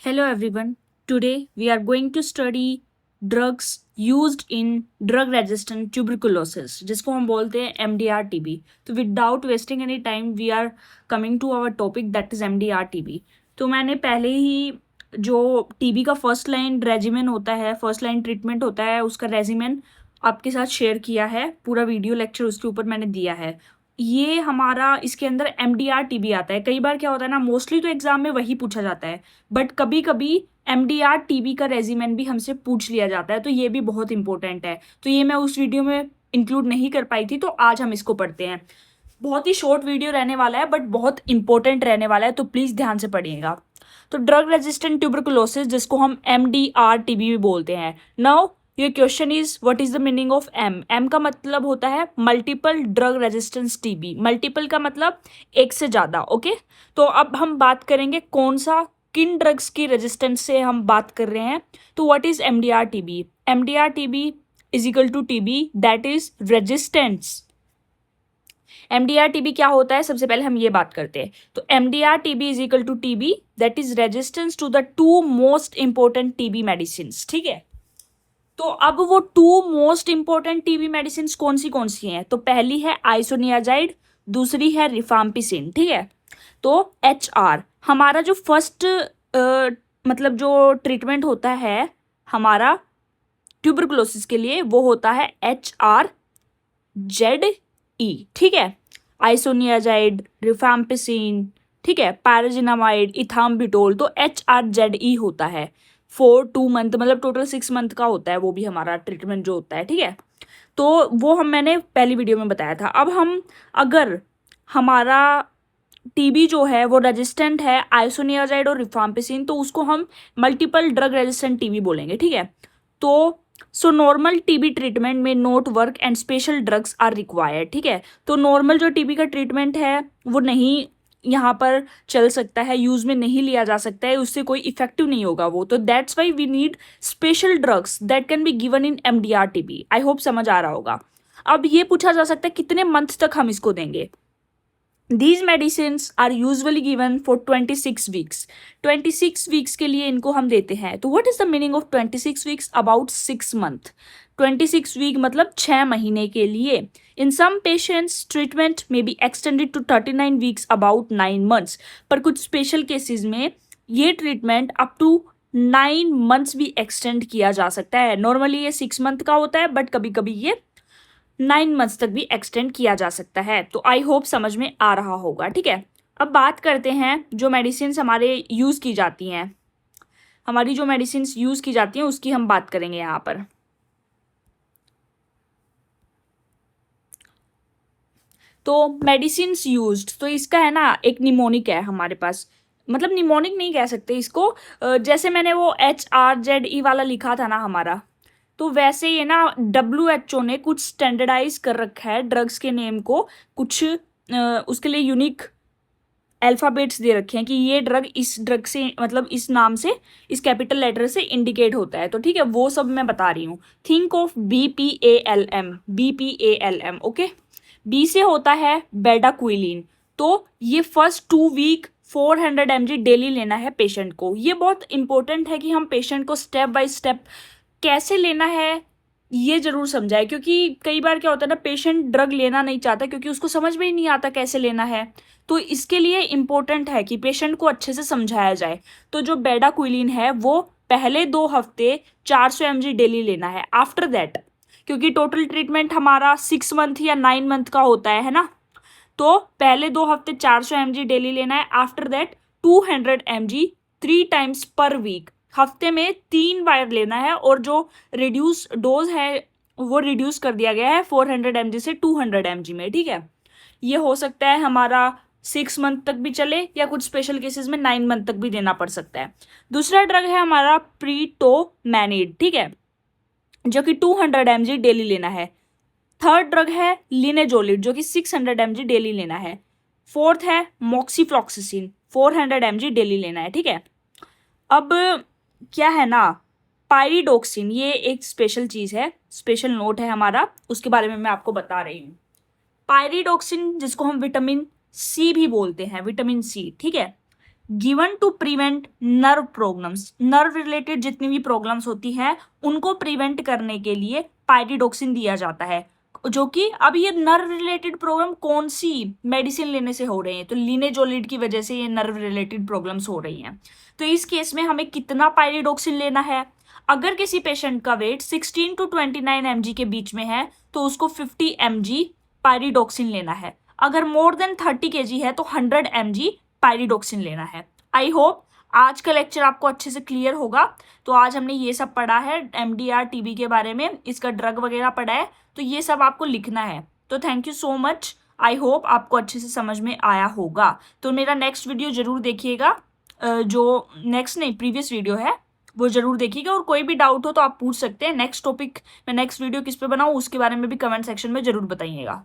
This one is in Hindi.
Hello everyone. Today we are going to study drugs used in drug resistant tuberculosis जिसको हम बोलते हैं MDR-TB. तो without wasting any time we are coming to our topic that is MDR-TB. तो मैंने पहले ही जो टीबी का फर्स्ट लाइन रेजिमेन होता है, फर्स्ट लाइन ट्रीटमेंट होता है, उसका रेजिमेन आपके साथ शेयर किया है. पूरा वीडियो लेक्चर उसके ऊपर मैंने दिया है. ये हमारा इसके अंदर MDR-TB आता है. कई बार क्या होता है ना, मोस्टली तो एग्जाम में वही पूछा जाता है, बट कभी कभी MDR-TB का रेजिमेन भी हमसे पूछ लिया जाता है. तो ये भी बहुत इंपॉर्टेंट है. तो ये मैं उस वीडियो में इंक्लूड नहीं कर पाई थी, तो आज हम इसको पढ़ते हैं. बहुत ही शॉर्ट वीडियो रहने वाला है, बट बहुत इंपॉर्टेंट रहने वाला है, तो प्लीज़ ध्यान से पढ़िएगा. तो ड्रग रेजिस्टेंट ट्यूबरकुलोसिस जिसको हम MDR-TB भी बोलते हैं. नाउ ये question is what is the meaning of M का मतलब होता है multiple drug resistance TB. Multiple का मतलब एक से ज़्यादा. ओके, तो अब हम बात करेंगे कौन सा किन ड्रग्स की रेजिस्टेंस से हम बात कर रहे हैं. तो what is MDR-TB? MDR-TB is equal to TB that is resistance. MDR-TB क्या होता है, सबसे पहले हम ये बात करते हैं. तो MDR-TB is equal to TB that is resistance to the two most important TB medicine. ठीक है, तो अब वो two most important TB medicine कौन सी हैं. तो पहली है आइसोनियाजाइड, दूसरी है रिफाम्पिसिन. ठीक है, तो HR हमारा जो फर्स्ट मतलब जो ट्रीटमेंट होता है हमारा ट्यूबरकुलोसिस के लिए वो होता है HRZE. ठीक है, आइसोनियाजाइड, रिफाम्पिसिन, ठीक है, पैराजिनामाइड, इथाम्बिटोल, तो HRZE होता है. 2 मंथ मतलब टोटल 6 मंथ का होता है वो भी हमारा ट्रीटमेंट जो होता है. ठीक है, तो वो मैंने पहली वीडियो में बताया था. अब हम अगर हमारा टीबी जो है वो रेजिस्टेंट है आइसोनियाजाइड और रिफाम्पिसिन, तो उसको हम मल्टीपल ड्रग रेजिस्टेंट टीबी बोलेंगे. ठीक है, तो सो नॉर्मल टीबी ट्रीटमेंट में not work and special drugs are required. ठीक है, तो नॉर्मल जो टीबी का ट्रीटमेंट है वो नहीं यहाँ पर चल सकता है, यूज में नहीं लिया जा सकता है, उससे कोई इफेक्टिव नहीं होगा वो. तो that's why we need special drugs that can be given in MDR-TB. I hope समझ आ रहा होगा. अब ये पूछा जा सकता है कितने मंथ तक हम इसको देंगे. These medicines are usually given for 26 weeks. 26 weeks के लिए इनको हम देते हैं. तो what is the meaning of 26 weeks? About 6 month. 26 week मतलब 6 महीने के लिए. In some patients, treatment may be extended to 39 weeks, about 9 months. पर कुछ स्पेशल केसेस में ये ट्रीटमेंट अप टू 9 मंथ्स भी एक्सटेंड किया जा सकता है. नॉर्मली ये 6 मंथ का होता है, बट कभी कभी ये 9 मंथ्स तक भी एक्सटेंड किया जा सकता है. तो आई होप समझ में आ रहा होगा. ठीक है, अब बात करते हैं जो मेडिसिन हमारे यूज़ की जाती हैं. हमारी जो मेडिसिन यूज़ की जाती हैं उसकी हम बात करेंगे यहाँ पर. तो मेडिसिन यूज्ड, तो इसका है ना एक निमोनिक है हमारे पास. मतलब निमोनिक नहीं कह सकते इसको, जैसे मैंने वो HRZE वाला लिखा था ना हमारा, तो वैसे ये ना WHO ने कुछ स्टैंडर्डाइज कर रखा है ड्रग्स के नेम को. कुछ उसके लिए यूनिक अल्फ़ाबेट्स दे रखे हैं कि ये ड्रग इस ड्रग से मतलब इस नाम से, इस कैपिटल लेटर से इंडिकेट होता है. तो ठीक है, वो सब मैं बता रही हूँ. Think of BPALM. BPALM okay. B से होता है बेडाक्विलिन. तो ये फर्स्ट 2 वीक 400 mg डेली लेना है पेशेंट को. ये बहुत इंपॉर्टेंट है कि हम पेशेंट को स्टेप बाय स्टेप कैसे लेना है ये जरूर समझाए, क्योंकि कई बार क्या होता है ना, पेशेंट ड्रग लेना नहीं चाहता क्योंकि उसको समझ में ही नहीं आता कैसे लेना है. तो इसके लिए इम्पोर्टेंट है कि पेशेंट को अच्छे से समझाया जाए. तो जो बेडाक्विलिन है वो पहले 2 हफ्ते 400 mg डेली लेना है. आफ्टर दैट, क्योंकि टोटल ट्रीटमेंट हमारा 6 मंथ या 9 मंथ का होता है ना, तो पहले 2 हफ्ते 400 mg डेली लेना है. After that 200 mg 3 times per week, हफ्ते में 3 बार लेना है. और जो रिड्यूस डोज है वो रिड्यूस कर दिया गया है 400 mg से 200 mg में. ठीक है, ये हो सकता है हमारा 6 मंथ तक भी चले या कुछ स्पेशल केसेस में 9 मंथ तक भी देना पड़ सकता है. दूसरा ड्रग है हमारा प्रीटोमैनिड. ठीक है, जो कि 200 mg डेली लेना है. थर्ड ड्रग है लिनेजोलिड जो कि 600 mg डेली लेना है. फोर्थ है मॉक्सीफ्लॉक्सिसिन 400 mg डेली लेना है. ठीक है, अब क्या है ना, पायरिडोक्सिन ये एक स्पेशल चीज़ है, स्पेशल नोट है हमारा, उसके बारे में मैं आपको बता रही हूँ. पायरिडोक्सिन जिसको हम विटामिन C भी बोलते हैं, विटामिन C. ठीक है, given to prevent nerve problems, nerve related जितनी भी प्रॉब्लम्स होती हैं उनको प्रिवेंट करने के लिए पायरिडॉक्सिन दिया जाता है। जो कि अब ये नर्व रिलेटेड प्रॉब्लम कौन सी मेडिसिन लेने से हो रही है, तो लिनेजोलिड की वजह से ये नर्व रिलेटेड प्रॉब्लम्स हो रही हैं। तो इस केस में हमें कितना पायरिडॉक्सिन लेना है? अगर किसी पेशेंट का वेट 16 टू 29 mg के बीच में है तो उसको 50 mg पायरिडॉक्सिन लेना है। अगर मोर देन 30 kg है तो 100 mg पायरिडॉक्सिन लेना है। आई होप आज का लेक्चर आपको अच्छे से क्लियर होगा। तो आज हमने ये सब पढ़ा है MDR TB के बारे में, इसका ड्रग वगैरह पढ़ा है, तो ये सब आपको लिखना है। तो thank you so much. I hope आपको अच्छे से समझ में आया होगा। तो मेरा नेक्स्ट वीडियो जरूर देखिएगा, जो नेक्स्ट नहीं प्रीवियस वीडियो है वो जरूर देखिएगा। और कोई भी डाउट हो तो आप पूछ सकते हैं। नेक्स्ट टॉपिक मैं नेक्स्ट वीडियो किस पे बनाऊँ उसके बारे में भी कमेंट सेक्शन में जरूर बताइएगा।